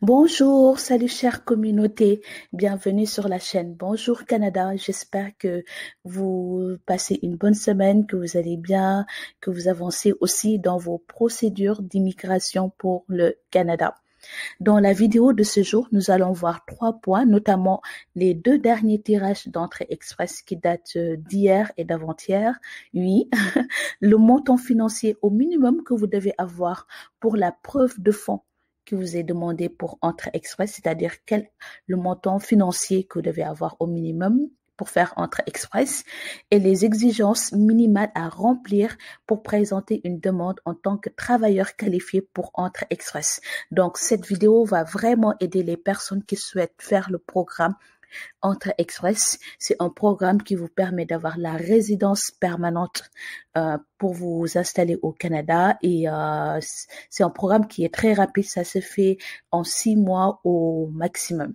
Bonjour, salut chère communauté, bienvenue sur la chaîne Bonjour Canada. J'espère que vous passez une bonne semaine, que vous allez bien, que vous avancez aussi dans vos procédures d'immigration pour le Canada. Dans la vidéo de ce jour, nous allons voir 3 points, notamment les 2 derniers tirages d'entrée express qui datent d'hier et d'avant-hier. Oui, le montant financier au minimum que vous devez avoir pour la preuve de fonds qui vous est demandé pour entrée express, c'est-à-dire le montant financier que vous devez avoir au minimum pour faire entrée express et les exigences minimales à remplir pour présenter une demande en tant que travailleur qualifié pour entrée express. Donc, cette vidéo va vraiment aider les personnes qui souhaitent faire le programme Entrée Express. C'est un programme qui vous permet d'avoir la résidence permanente pour vous installer au Canada et c'est un programme qui est très rapide. Ça se fait en 6 mois au maximum.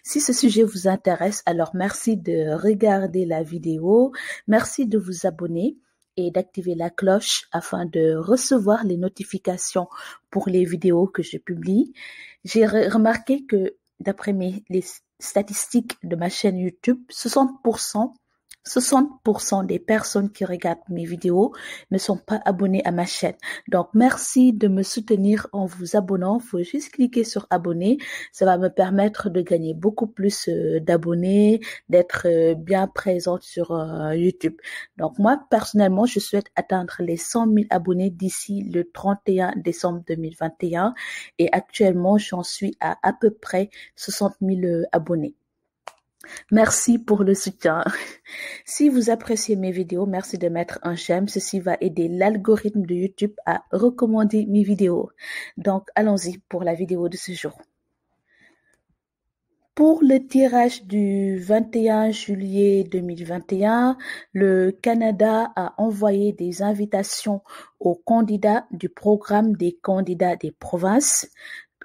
Si ce sujet vous intéresse, alors merci de regarder la vidéo, merci de vous abonner et d'activer la cloche afin de recevoir les notifications pour les vidéos que je publie. J'ai remarqué que d'après les statistiques de ma chaîne YouTube, 60% des personnes qui regardent mes vidéos ne sont pas abonnées à ma chaîne. Donc, merci de me soutenir en vous abonnant. Il faut juste cliquer sur abonner. Ça va me permettre de gagner beaucoup plus d'abonnés, d'être bien présente sur YouTube. Donc, moi, personnellement, je souhaite atteindre les 100 000 abonnés d'ici le 31 décembre 2021. Et actuellement, j'en suis à peu près 60 000 abonnés. Merci pour le soutien. Si vous appréciez mes vidéos, merci de mettre un j'aime. Ceci va aider l'algorithme de YouTube à recommander mes vidéos. Donc, allons-y pour la vidéo de ce jour. Pour le tirage du 21 juillet 2021, le Canada a envoyé des invitations aux candidats du programme des candidats des provinces.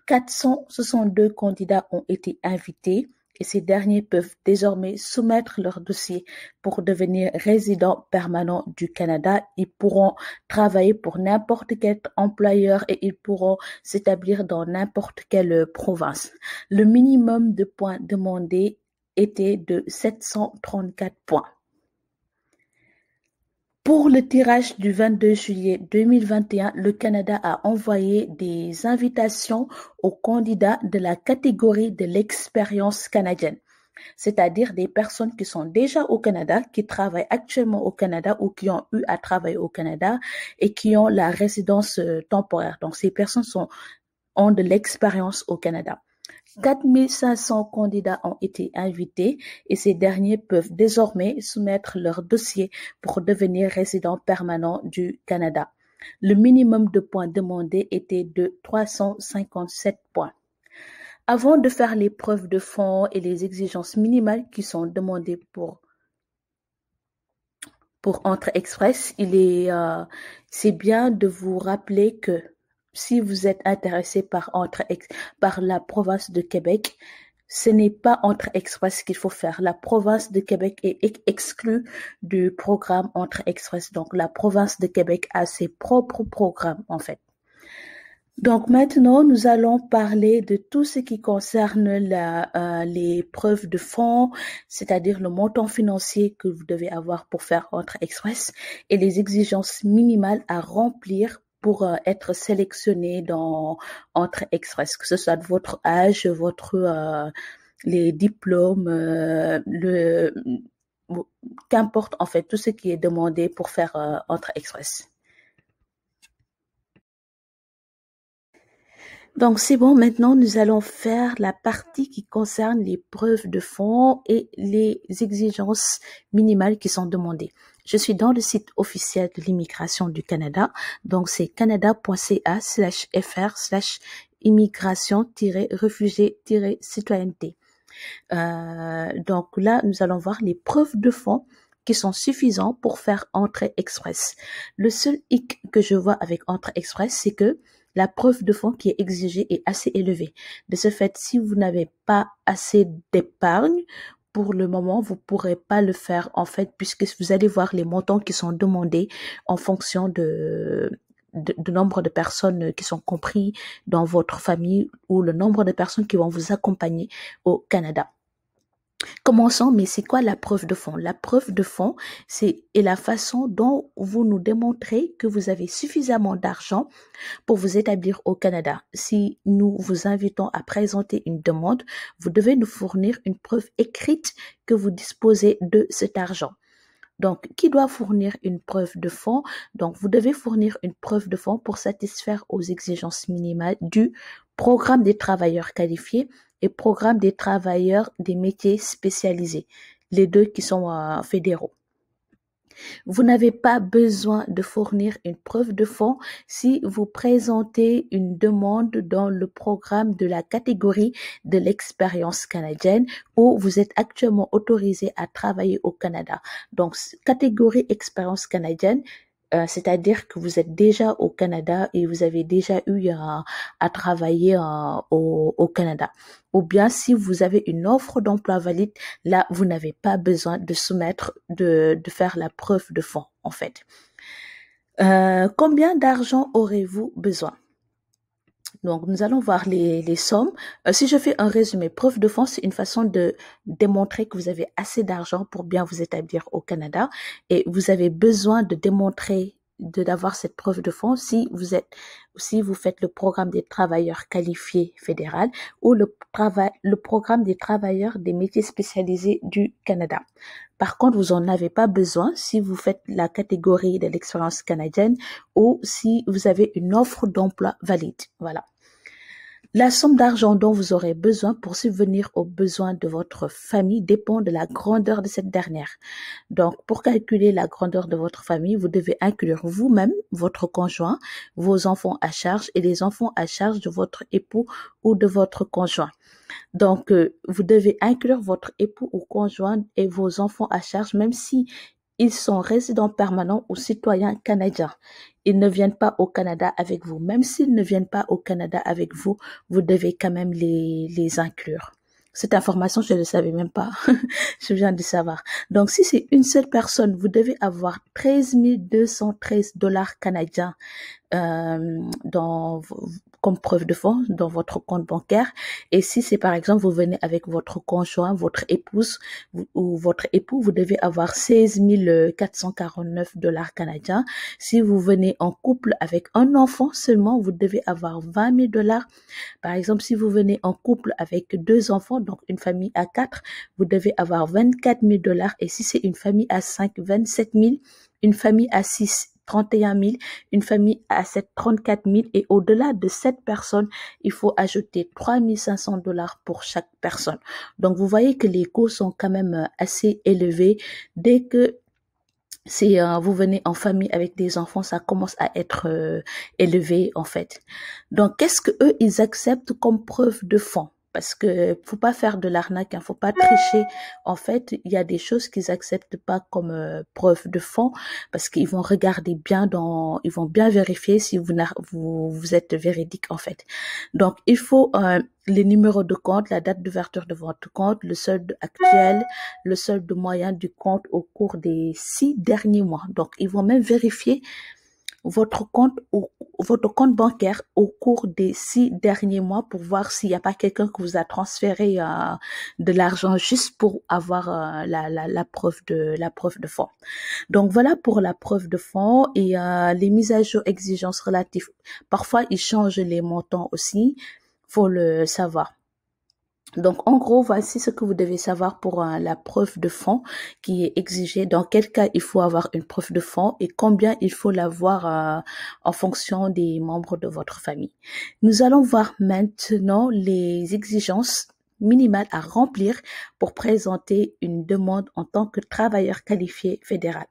462 candidats ont été invités et ces derniers peuvent désormais soumettre leur dossier pour devenir résidents permanents du Canada. Ils pourront travailler pour n'importe quel employeur et ils pourront s'établir dans n'importe quelle province. Le minimum de points demandés était de 734 points. Pour le tirage du 22 juillet 2021, le Canada a envoyé des invitations aux candidats de la catégorie de l'expérience canadienne, c'est-à-dire des personnes qui sont déjà au Canada, qui travaillent actuellement au Canada ou qui ont eu à travailler au Canada et qui ont la résidence temporaire. Donc, ces personnes ont de l'expérience au Canada. 4500 candidats ont été invités et ces derniers peuvent désormais soumettre leur dossier pour devenir résidents permanents du Canada. Le minimum de points demandés était de 357 points. Avant de faire les preuves de fonds et les exigences minimales qui sont demandées pour Entrée Express, c'est bien de vous rappeler que si vous êtes intéressé par la province de Québec, ce n'est pas Entrée Express qu'il faut faire. La province de Québec est exclue du programme Entrée Express. Donc, la province de Québec a ses propres programmes, en fait. Donc maintenant, nous allons parler de tout ce qui concerne les preuves de fonds, c'est-à-dire le montant financier que vous devez avoir pour faire Entrée Express et les exigences minimales à remplir pour être sélectionné dans Entrée Express, que ce soit de votre âge, les diplômes, qu'importe en fait tout ce qui est demandé pour faire Entrée Express. Donc c'est bon, maintenant nous allons faire la partie qui concerne les preuves de fonds et les exigences minimales qui sont demandées. Je suis dans le site officiel de l'immigration du Canada, donc c'est canada.ca/fr/immigration-réfugié-citoyenneté. Donc là, nous allons voir les preuves de fonds qui sont suffisants pour faire Entrée Express. Le seul hic que je vois avec Entrée Express, c'est que la preuve de fonds qui est exigée est assez élevée. De ce fait, si vous n'avez pas assez d'épargne, pour le moment, vous pourrez pas le faire en fait, puisque vous allez voir les montants qui sont demandés en fonction de nombre de personnes qui sont compris dans votre famille ou le nombre de personnes qui vont vous accompagner au Canada. Commençons, mais c'est quoi la preuve de fond? La preuve de fond, c'est la façon dont vous nous démontrez que vous avez suffisamment d'argent pour vous établir au Canada. Si nous vous invitons à présenter une demande, vous devez nous fournir une preuve écrite que vous disposez de cet argent. Donc, qui doit fournir une preuve de fonds? Donc, vous devez fournir une preuve de fonds pour satisfaire aux exigences minimales du programme des travailleurs qualifiés et programme des travailleurs des métiers spécialisés, les deux qui sont fédéraux. Vous n'avez pas besoin de fournir une preuve de fonds si vous présentez une demande dans le programme de la catégorie de l'expérience canadienne où vous êtes actuellement autorisé à travailler au Canada. Donc, catégorie expérience canadienne, c'est-à-dire que vous êtes déjà au Canada et vous avez déjà eu à travailler au Canada. Ou bien si vous avez une offre d'emploi valide, là, vous n'avez pas besoin de soumettre, de faire la preuve de fonds, en fait. Combien d'argent aurez-vous besoin? Donc, nous allons voir les sommes. Si je fais un résumé, preuve de fonds, c'est une façon de démontrer que vous avez assez d'argent pour bien vous établir au Canada et vous avez besoin de démontrer d'avoir cette preuve de fonds si vous faites le programme des travailleurs qualifiés fédéral ou le programme des travailleurs des métiers spécialisés du Canada. Par contre, vous en avez pas besoin si vous faites la catégorie de l'expérience canadienne ou si vous avez une offre d'emploi valide. Voilà. La somme d'argent dont vous aurez besoin pour subvenir aux besoins de votre famille dépend de la grandeur de cette dernière. Donc, pour calculer la grandeur de votre famille, vous devez inclure vous-même, votre conjoint, vos enfants à charge et les enfants à charge de votre époux ou de votre conjoint. Donc, vous devez inclure votre époux ou conjoint et vos enfants à charge, même si ils sont résidents permanents ou citoyens canadiens. Ils ne viennent pas au Canada avec vous. Même s'ils ne viennent pas au Canada avec vous, vous devez quand même les inclure. Cette information, je ne le savais même pas. Je viens de savoir. Donc, si c'est une seule personne, vous devez avoir 13 213 dollars canadiens comme preuve de fonds dans votre compte bancaire. Et si c'est par exemple, vous venez avec votre conjoint, votre épouse ou votre époux, vous devez avoir 16 449 dollars canadiens. Si vous venez en couple avec un enfant seulement, vous devez avoir 20 000 dollars. Par exemple, si vous venez en couple avec 2 enfants, donc une famille à 4, vous devez avoir 24 000 dollars. Et si c'est une famille à 5, 27 000, une famille à 6, 31 000, une famille à 7, 34 000 et au-delà de 7 personnes, il faut ajouter 3 500 dollars pour chaque personne. Donc, vous voyez que les coûts sont quand même assez élevés. Dès que vous venez en famille avec des enfants, ça commence à être élevé en fait. Donc, qu'est-ce que eux ils acceptent comme preuve de fonds? Parce que faut pas faire de l'arnaque, faut pas tricher. En fait, il y a des choses qu'ils acceptent pas comme preuve de fonds parce qu'ils vont regarder bien ils vont bien vérifier si vous êtes véridique en fait. Donc, il faut les numéros de compte, la date d'ouverture de votre compte, le solde actuel, le solde moyen du compte au cours des 6 derniers mois. Donc, ils vont même vérifier votre compte bancaire au cours des 6 derniers mois pour voir s'il n'y a pas quelqu'un qui vous a transféré de l'argent juste pour avoir la preuve de fonds. Donc voilà pour la preuve de fonds et les mises à jour exigences relatives. Parfois ils changent les montants aussi, faut le savoir. Donc, en gros, voici ce que vous devez savoir pour la preuve de fonds qui est exigée. Dans quel cas il faut avoir une preuve de fonds et combien il faut l'avoir en fonction des membres de votre famille. Nous allons voir maintenant les exigences minimales à remplir pour présenter une demande en tant que travailleur qualifié fédéral.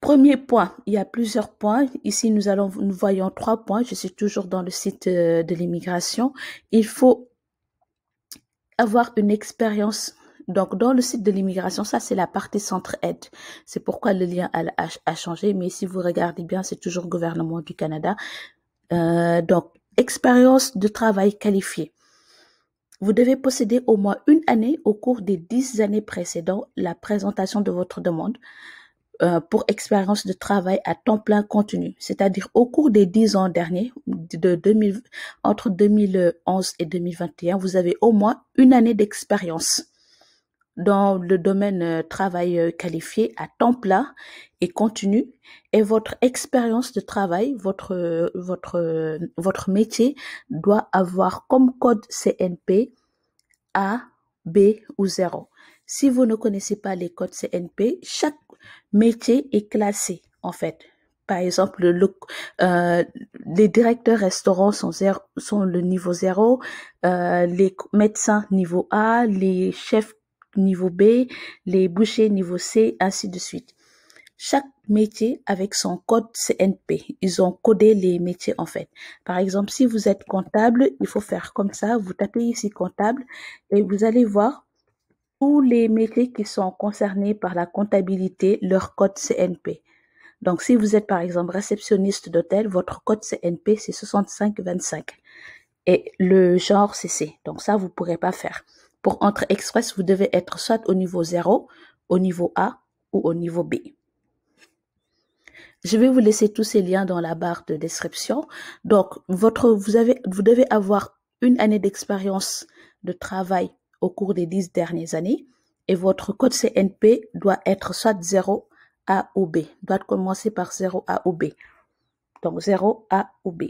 Premier point, il y a plusieurs points. Ici, nous voyons 3 points. Je suis toujours dans le site de l'immigration. Il faut avoir une expérience. Donc, dans le site de l'immigration, ça, c'est la partie centre-aide. C'est pourquoi le lien a changé. Mais si vous regardez bien, c'est toujours gouvernement du Canada. Donc, expérience de travail qualifiée. Vous devez posséder au moins 1 année au cours des 10 années précédant la présentation de votre demande. pour expérience de travail à temps plein continu. C'est-à-dire au cours des 10 ans derniers, entre 2011 et 2021, vous avez au moins une année d'expérience dans le domaine travail qualifié à temps plein et continu, et votre expérience de travail, votre métier doit avoir comme code CNP A, B ou 0. Si vous ne connaissez pas les codes CNP, chaque métier est classé en fait. Par exemple, les directeurs restaurants sont le niveau 0, les médecins niveau A, les chefs niveau B, les bouchers niveau C, ainsi de suite. Chaque métier avec son code CNP. Ils ont codé les métiers en fait. Par exemple, si vous êtes comptable, il faut faire comme ça. Vous tapez ici comptable et vous allez voir tous les métiers qui sont concernés par la comptabilité, leur code CNP. Donc, si vous êtes par exemple réceptionniste d'hôtel, votre code CNP c'est 6525 et le genre c'est C. Donc ça, vous ne pourrez pas faire. Pour Entrée Express, vous devez être soit au niveau 0, au niveau A ou au niveau B. Je vais vous laisser tous ces liens dans la barre de description. Donc, vous devez avoir une année d'expérience de travail au cours des 10 dernières années et votre code CNP doit être soit 0, A ou B. Doit commencer par 0, A ou B. Donc, 0, A ou B.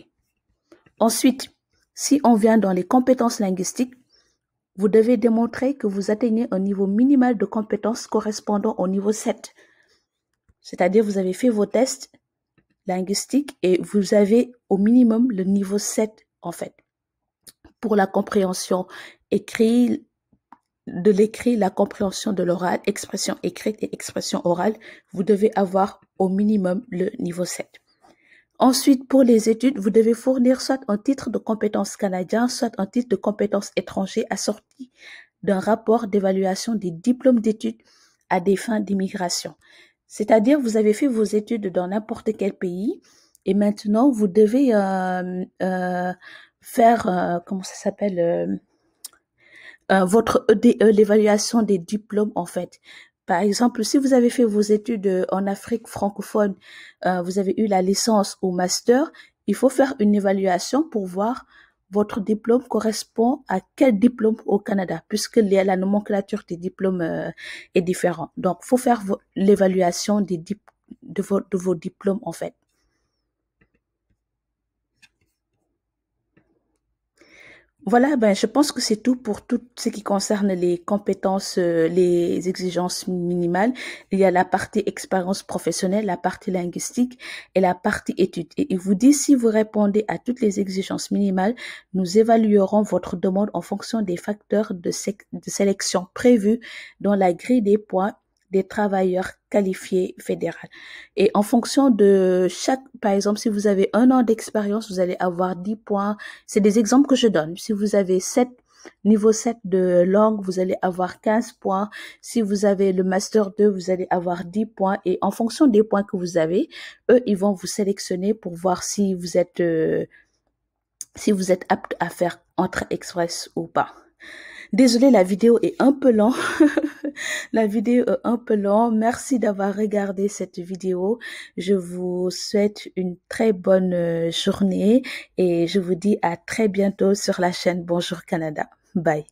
Ensuite, si on vient dans les compétences linguistiques, vous devez démontrer que vous atteignez un niveau minimal de compétences correspondant au niveau 7. C'est-à-dire, vous avez fait vos tests linguistiques et vous avez au minimum le niveau 7 en fait. Pour la compréhension écrite, de l'écrit, la compréhension de l'oral, expression écrite et expression orale, vous devez avoir au minimum le niveau 7. Ensuite, pour les études, vous devez fournir soit un titre de compétences canadien, soit un titre de compétences étranger assorti d'un rapport d'évaluation des diplômes d'études à des fins d'immigration. C'est-à-dire, vous avez fait vos études dans n'importe quel pays et maintenant, vous devez faire, comment ça s'appelle, votre EDE, l'évaluation des diplômes en fait. Par exemple, si vous avez fait vos études en Afrique francophone, vous avez eu la licence ou master, il faut faire une évaluation pour voir votre diplôme correspond à quel diplôme au Canada, puisque la nomenclature des diplômes est différente. Donc, il faut faire l'évaluation de vos diplômes en fait. Voilà, ben, je pense que c'est tout pour tout ce qui concerne les compétences, les exigences minimales. Il y a la partie expérience professionnelle, la partie linguistique et la partie études. Et il vous dit, si vous répondez à toutes les exigences minimales, nous évaluerons votre demande en fonction des facteurs de sélection prévus dans la grille des points des travailleurs qualifiés fédéraux. Et en fonction de par exemple, si vous avez 1 an d'expérience, vous allez avoir 10 points. C'est des exemples que je donne. Si vous avez niveau 7 de langue, vous allez avoir 15 points. Si vous avez le master 2, vous allez avoir 10 points. Et en fonction des points que vous avez, eux, ils vont vous sélectionner pour voir si vous êtes apte à faire Entrée Express ou pas. Désolée, la vidéo est un peu longue. La vidéo est un peu longue. Merci d'avoir regardé cette vidéo. Je vous souhaite une très bonne journée et je vous dis à très bientôt sur la chaîne Bonjour Canada. Bye.